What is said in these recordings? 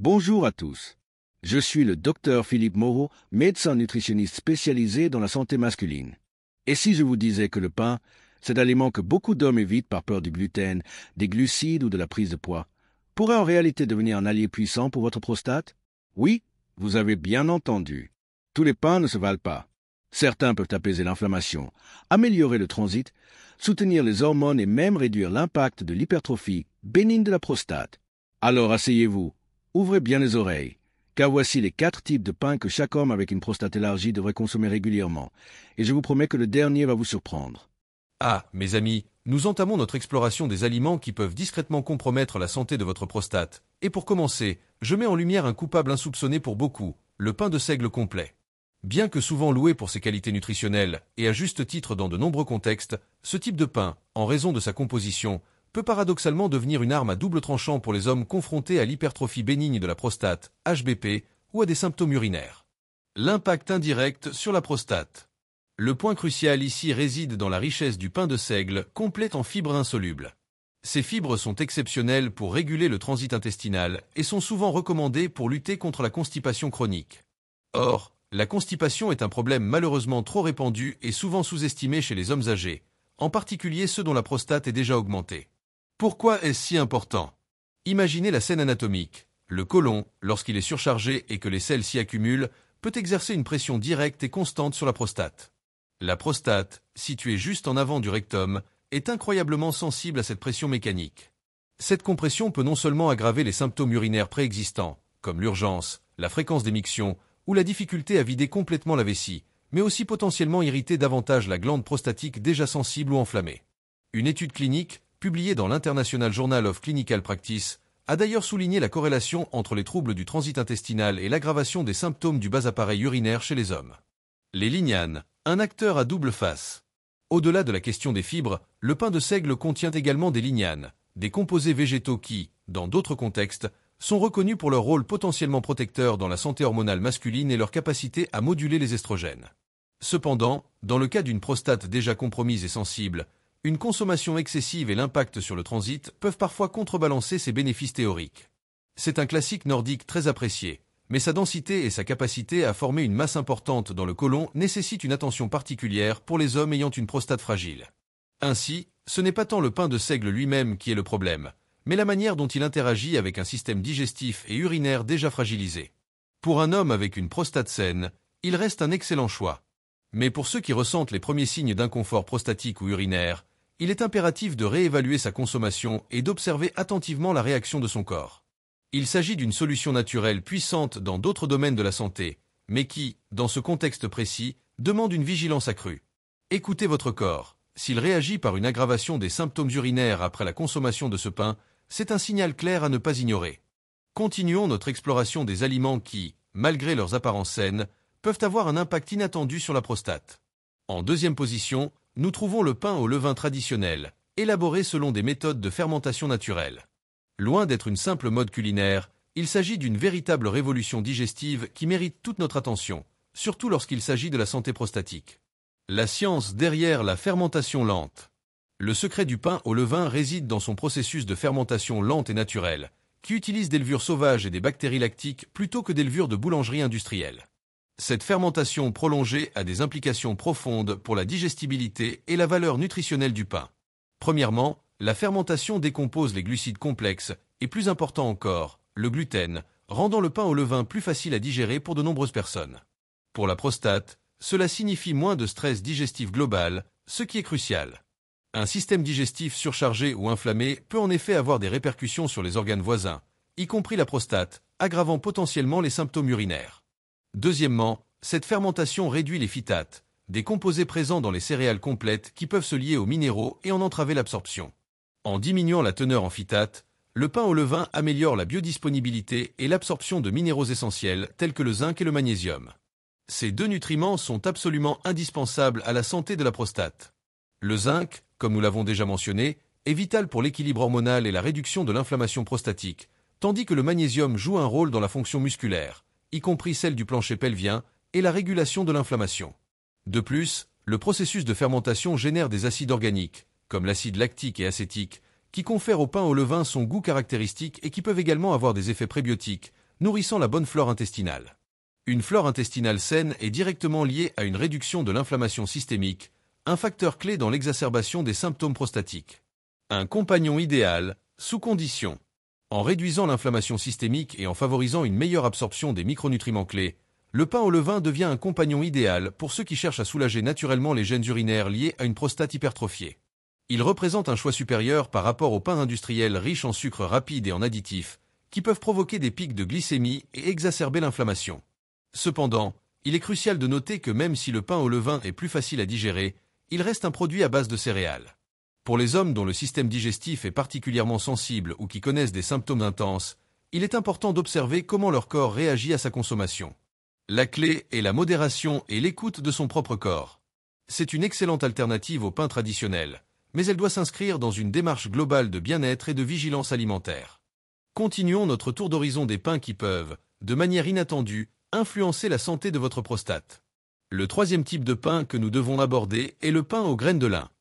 Bonjour à tous. Je suis le docteur Philippe Moreau, médecin nutritionniste spécialisé dans la santé masculine. Et si je vous disais que le pain, cet aliment que beaucoup d'hommes évitent par peur du gluten, des glucides ou de la prise de poids, pourrait en réalité devenir un allié puissant pour votre prostate? Oui, vous avez bien entendu. Tous les pains ne se valent pas. Certains peuvent apaiser l'inflammation, améliorer le transit, soutenir les hormones et même réduire l'impact de l'hypertrophie bénigne de la prostate. Alors asseyez-vous, ouvrez bien les oreilles, car voici les 4 types de pains que chaque homme avec une prostate élargie devrait consommer régulièrement, et je vous promets que le dernier va vous surprendre. Ah, mes amis, nous entamons notre exploration des aliments qui peuvent discrètement compromettre la santé de votre prostate. Et pour commencer, je mets en lumière un coupable insoupçonné pour beaucoup, le pain de seigle complet. Bien que souvent loué pour ses qualités nutritionnelles, et à juste titre dans de nombreux contextes, ce type de pain, en raison de sa composition, peut paradoxalement devenir une arme à double tranchant pour les hommes confrontés à l'hypertrophie bénigne de la prostate, HBP, ou à des symptômes urinaires. L'impact indirect sur la prostate. Le point crucial ici réside dans la richesse du pain de seigle, complet en fibres insolubles. Ces fibres sont exceptionnelles pour réguler le transit intestinal et sont souvent recommandées pour lutter contre la constipation chronique. Or, la constipation est un problème malheureusement trop répandu et souvent sous-estimé chez les hommes âgés, en particulier ceux dont la prostate est déjà augmentée. Pourquoi est-ce si important? Imaginez la scène anatomique. Le côlon, lorsqu'il est surchargé et que les selles s'y accumulent, peut exercer une pression directe et constante sur la prostate. La prostate, située juste en avant du rectum, est incroyablement sensible à cette pression mécanique. Cette compression peut non seulement aggraver les symptômes urinaires préexistants, comme l'urgence, la fréquence d'émiction ou la difficulté à vider complètement la vessie, mais aussi potentiellement irriter davantage la glande prostatique déjà sensible ou enflammée. Une étude clinique, publiée dans l'International Journal of Clinical Practice, a d'ailleurs souligné la corrélation entre les troubles du transit intestinal et l'aggravation des symptômes du bas appareil urinaire chez les hommes. Les lignanes, un acteur à double face. Au-delà de la question des fibres, le pain de seigle contient également des lignanes, des composés végétaux qui, dans d'autres contextes, sont reconnus pour leur rôle potentiellement protecteur dans la santé hormonale masculine et leur capacité à moduler les estrogènes. Cependant, dans le cas d'une prostate déjà compromise et sensible, une consommation excessive et l'impact sur le transit peuvent parfois contrebalancer ces bénéfices théoriques. C'est un classique nordique très apprécié, mais sa densité et sa capacité à former une masse importante dans le côlon nécessitent une attention particulière pour les hommes ayant une prostate fragile. Ainsi, ce n'est pas tant le pain de seigle lui-même qui est le problème, mais la manière dont il interagit avec un système digestif et urinaire déjà fragilisé. Pour un homme avec une prostate saine, il reste un excellent choix. Mais pour ceux qui ressentent les premiers signes d'inconfort prostatique ou urinaire, il est impératif de réévaluer sa consommation et d'observer attentivement la réaction de son corps. Il s'agit d'une solution naturelle puissante dans d'autres domaines de la santé, mais qui, dans ce contexte précis, demande une vigilance accrue. Écoutez votre corps. S'il réagit par une aggravation des symptômes urinaires après la consommation de ce pain, c'est un signal clair à ne pas ignorer. Continuons notre exploration des aliments qui, malgré leurs apparences saines, peuvent avoir un impact inattendu sur la prostate. En deuxième position, nous trouvons le pain au levain traditionnel, élaboré selon des méthodes de fermentation naturelle. Loin d'être une simple mode culinaire, il s'agit d'une véritable révolution digestive qui mérite toute notre attention, surtout lorsqu'il s'agit de la santé prostatique. La science derrière la fermentation lente. Le secret du pain au levain réside dans son processus de fermentation lente et naturelle, qui utilise des levures sauvages et des bactéries lactiques plutôt que des levures de boulangerie industrielle. Cette fermentation prolongée a des implications profondes pour la digestibilité et la valeur nutritionnelle du pain. Premièrement, la fermentation décompose les glucides complexes et, plus important encore, le gluten, rendant le pain au levain plus facile à digérer pour de nombreuses personnes. Pour la prostate, cela signifie moins de stress digestif global, ce qui est crucial. Un système digestif surchargé ou inflammé peut en effet avoir des répercussions sur les organes voisins, y compris la prostate, aggravant potentiellement les symptômes urinaires. Deuxièmement, cette fermentation réduit les phytates, des composés présents dans les céréales complètes qui peuvent se lier aux minéraux et en entraver l'absorption. En diminuant la teneur en phytates, le pain au levain améliore la biodisponibilité et l'absorption de minéraux essentiels tels que le zinc et le magnésium. Ces deux nutriments sont absolument indispensables à la santé de la prostate. Le zinc, comme nous l'avons déjà mentionné, est vital pour l'équilibre hormonal et la réduction de l'inflammation prostatique, tandis que le magnésium joue un rôle dans la fonction musculaire, y compris celle du plancher pelvien, et la régulation de l'inflammation. De plus, le processus de fermentation génère des acides organiques, comme l'acide lactique et acétique, qui confèrent au pain au levain son goût caractéristique et qui peuvent également avoir des effets prébiotiques, nourrissant la bonne flore intestinale. Une flore intestinale saine est directement liée à une réduction de l'inflammation systémique, un facteur clé dans l'exacerbation des symptômes prostatiques. Un compagnon idéal, sous condition. En réduisant l'inflammation systémique et en favorisant une meilleure absorption des micronutriments clés, le pain au levain devient un compagnon idéal pour ceux qui cherchent à soulager naturellement les gènes urinaires liés à une prostate hypertrophiée. Il représente un choix supérieur par rapport aux pains industriels riches en sucre rapide et en additifs, qui peuvent provoquer des pics de glycémie et exacerber l'inflammation. Cependant, il est crucial de noter que même si le pain au levain est plus facile à digérer, il reste un produit à base de céréales. Pour les hommes dont le système digestif est particulièrement sensible ou qui connaissent des symptômes intenses, il est important d'observer comment leur corps réagit à sa consommation. La clé est la modération et l'écoute de son propre corps. C'est une excellente alternative au pain traditionnel, mais elle doit s'inscrire dans une démarche globale de bien-être et de vigilance alimentaire. Continuons notre tour d'horizon des pains qui peuvent, de manière inattendue, influencer la santé de votre prostate. Le troisième type de pain que nous devons aborder est le pain aux graines de lin.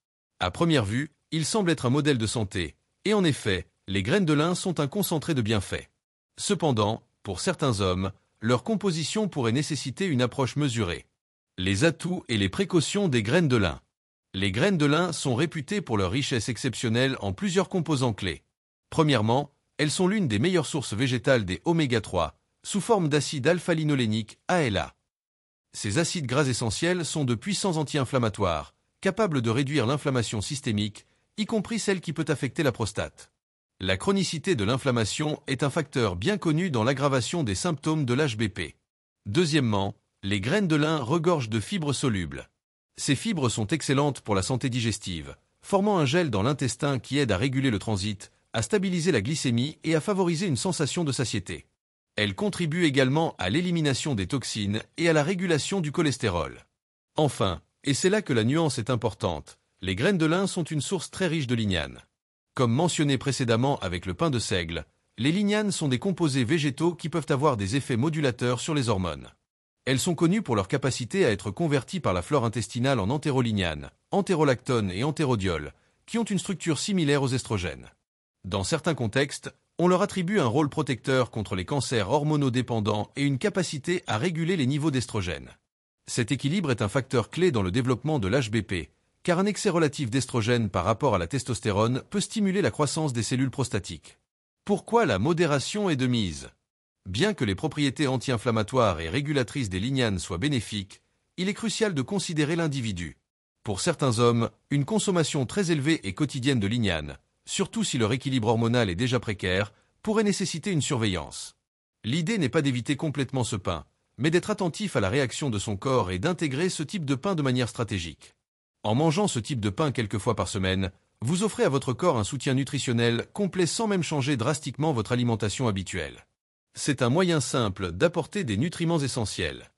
À première vue, il semble être un modèle de santé, et en effet, les graines de lin sont un concentré de bienfaits. Cependant, pour certains hommes, leur composition pourrait nécessiter une approche mesurée. Les atouts et les précautions des graines de lin. Les graines de lin sont réputées pour leur richesse exceptionnelle en plusieurs composants clés. Premièrement, elles sont l'une des meilleures sources végétales des oméga 3, sous forme d'acide alpha-linolénique ALA. Ces acides gras essentiels sont de puissants anti-inflammatoires, capables de réduire l'inflammation systémique, y compris celle qui peut affecter la prostate. La chronicité de l'inflammation est un facteur bien connu dans l'aggravation des symptômes de l'HBP. Deuxièmement, les graines de lin regorgent de fibres solubles. Ces fibres sont excellentes pour la santé digestive, formant un gel dans l'intestin qui aide à réguler le transit, à stabiliser la glycémie et à favoriser une sensation de satiété. Elles contribuent également à l'élimination des toxines et à la régulation du cholestérol. Enfin, et c'est là que la nuance est importante, les graines de lin sont une source très riche de lignanes. Comme mentionné précédemment avec le pain de seigle, les lignanes sont des composés végétaux qui peuvent avoir des effets modulateurs sur les hormones. Elles sont connues pour leur capacité à être converties par la flore intestinale en entérolignanes, entérolactones et entérodiol, qui ont une structure similaire aux estrogènes. Dans certains contextes, on leur attribue un rôle protecteur contre les cancers hormonodépendants et une capacité à réguler les niveaux d'estrogènes. Cet équilibre est un facteur clé dans le développement de l'HBP, car un excès relatif d'estrogène par rapport à la testostérone peut stimuler la croissance des cellules prostatiques. Pourquoi la modération est de mise? Bien que les propriétés anti-inflammatoires et régulatrices des lignanes soient bénéfiques, il est crucial de considérer l'individu. Pour certains hommes, une consommation très élevée et quotidienne de lignanes, surtout si leur équilibre hormonal est déjà précaire, pourrait nécessiter une surveillance. L'idée n'est pas d'éviter complètement ce pain, mais d'être attentif à la réaction de son corps et d'intégrer ce type de pain de manière stratégique. En mangeant ce type de pain quelques fois par semaine, vous offrez à votre corps un soutien nutritionnel complet sans même changer drastiquement votre alimentation habituelle. C'est un moyen simple d'apporter des nutriments essentiels.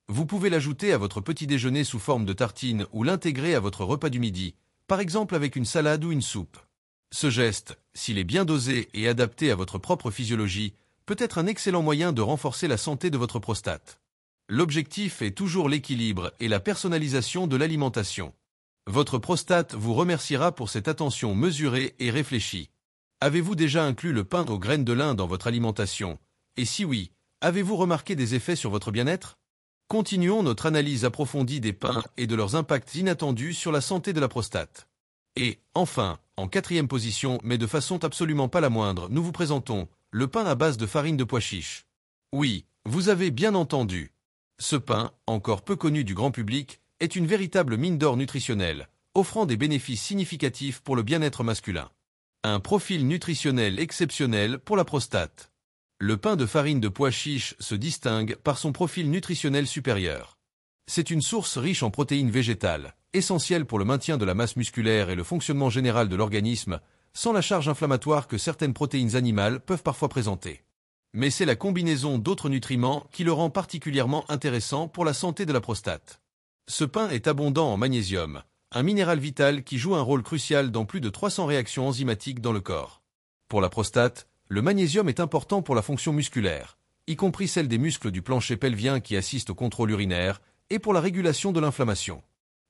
Vous pouvez l'ajouter à votre petit déjeuner sous forme de tartine ou l'intégrer à votre repas du midi, par exemple avec une salade ou une soupe. Ce geste, s'il est bien dosé et adapté à votre propre physiologie, peut être un excellent moyen de renforcer la santé de votre prostate. L'objectif est toujours l'équilibre et la personnalisation de l'alimentation. Votre prostate vous remerciera pour cette attention mesurée et réfléchie. Avez-vous déjà inclus le pain aux graines de lin dans votre alimentation? Et si oui, avez-vous remarqué des effets sur votre bien-être? Continuons notre analyse approfondie des pains et de leurs impacts inattendus sur la santé de la prostate. Et, enfin, en quatrième position, mais de façon absolument pas la moindre, nous vous présentons le pain à base de farine de pois chiche. Oui, vous avez bien entendu. Ce pain, encore peu connu du grand public, est une véritable mine d'or nutritionnelle, offrant des bénéfices significatifs pour le bien-être masculin. Un profil nutritionnel exceptionnel pour la prostate. Le pain de farine de pois chiche se distingue par son profil nutritionnel supérieur. C'est une source riche en protéines végétales, essentielle pour le maintien de la masse musculaire et le fonctionnement général de l'organisme, sans la charge inflammatoire que certaines protéines animales peuvent parfois présenter. Mais c'est la combinaison d'autres nutriments qui le rend particulièrement intéressant pour la santé de la prostate. Ce pain est abondant en magnésium, un minéral vital qui joue un rôle crucial dans plus de 300 réactions enzymatiques dans le corps. Pour la prostate, le magnésium est important pour la fonction musculaire, y compris celle des muscles du plancher pelvien qui assistent au contrôle urinaire, et pour la régulation de l'inflammation.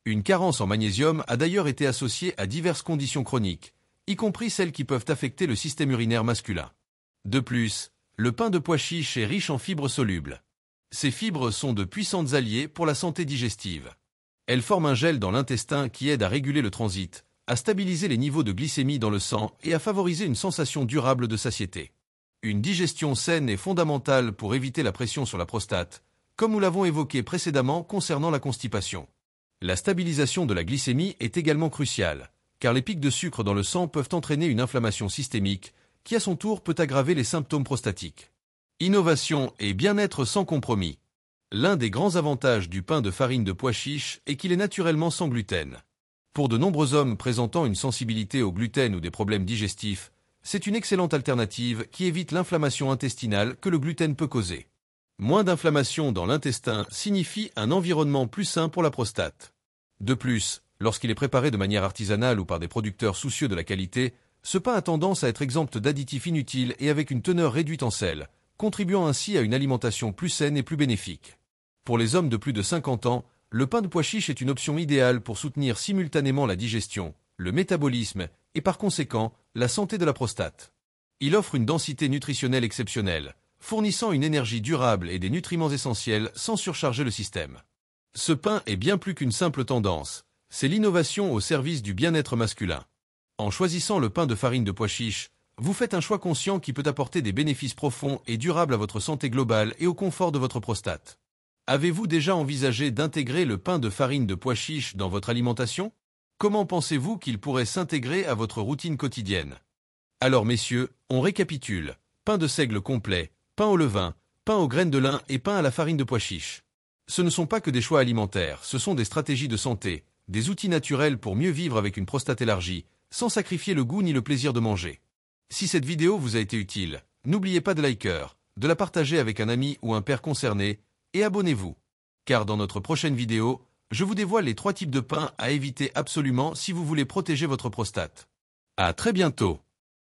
Une carence en magnésium a d'ailleurs été associée à diverses conditions chroniques, y compris celles qui peuvent affecter le système urinaire masculin. De plus, Le pain de pois chiche est riche en fibres solubles. Ces fibres sont de puissantes alliées pour la santé digestive. Elles forment un gel dans l'intestin qui aide à réguler le transit, à stabiliser les niveaux de glycémie dans le sang et à favoriser une sensation durable de satiété. Une digestion saine est fondamentale pour éviter la pression sur la prostate, comme nous l'avons évoqué précédemment concernant la constipation. La stabilisation de la glycémie est également cruciale, car les pics de sucre dans le sang peuvent entraîner une inflammation systémique, qui à son tour peut aggraver les symptômes prostatiques. Innovation et bien-être sans compromis. L'un des grands avantages du pain de farine de pois chiche est qu'il est naturellement sans gluten. Pour de nombreux hommes présentant une sensibilité au gluten ou des problèmes digestifs, c'est une excellente alternative qui évite l'inflammation intestinale que le gluten peut causer. Moins d'inflammation dans l'intestin signifie un environnement plus sain pour la prostate. De plus, lorsqu'il est préparé de manière artisanale ou par des producteurs soucieux de la qualité, ce pain a tendance à être exempt d'additifs inutiles et avec une teneur réduite en sel, contribuant ainsi à une alimentation plus saine et plus bénéfique. Pour les hommes de plus de 50 ans, le pain de pois chiche est une option idéale pour soutenir simultanément la digestion, le métabolisme et par conséquent la santé de la prostate. Il offre une densité nutritionnelle exceptionnelle, fournissant une énergie durable et des nutriments essentiels sans surcharger le système. Ce pain est bien plus qu'une simple tendance, c'est l'innovation au service du bien-être masculin. En choisissant le pain de farine de pois chiche, vous faites un choix conscient qui peut apporter des bénéfices profonds et durables à votre santé globale et au confort de votre prostate. Avez-vous déjà envisagé d'intégrer le pain de farine de pois chiche dans votre alimentation? Comment pensez-vous qu'il pourrait s'intégrer à votre routine quotidienne? Alors messieurs, on récapitule. Pain de seigle complet, pain au levain, pain aux graines de lin et pain à la farine de pois chiche. Ce ne sont pas que des choix alimentaires, ce sont des stratégies de santé, des outils naturels pour mieux vivre avec une prostate élargie, sans sacrifier le goût ni le plaisir de manger. Si cette vidéo vous a été utile, n'oubliez pas de liker, de la partager avec un ami ou un père concerné, et abonnez-vous. Car dans notre prochaine vidéo, je vous dévoile les 3 types de pain à éviter absolument si vous voulez protéger votre prostate. À très bientôt.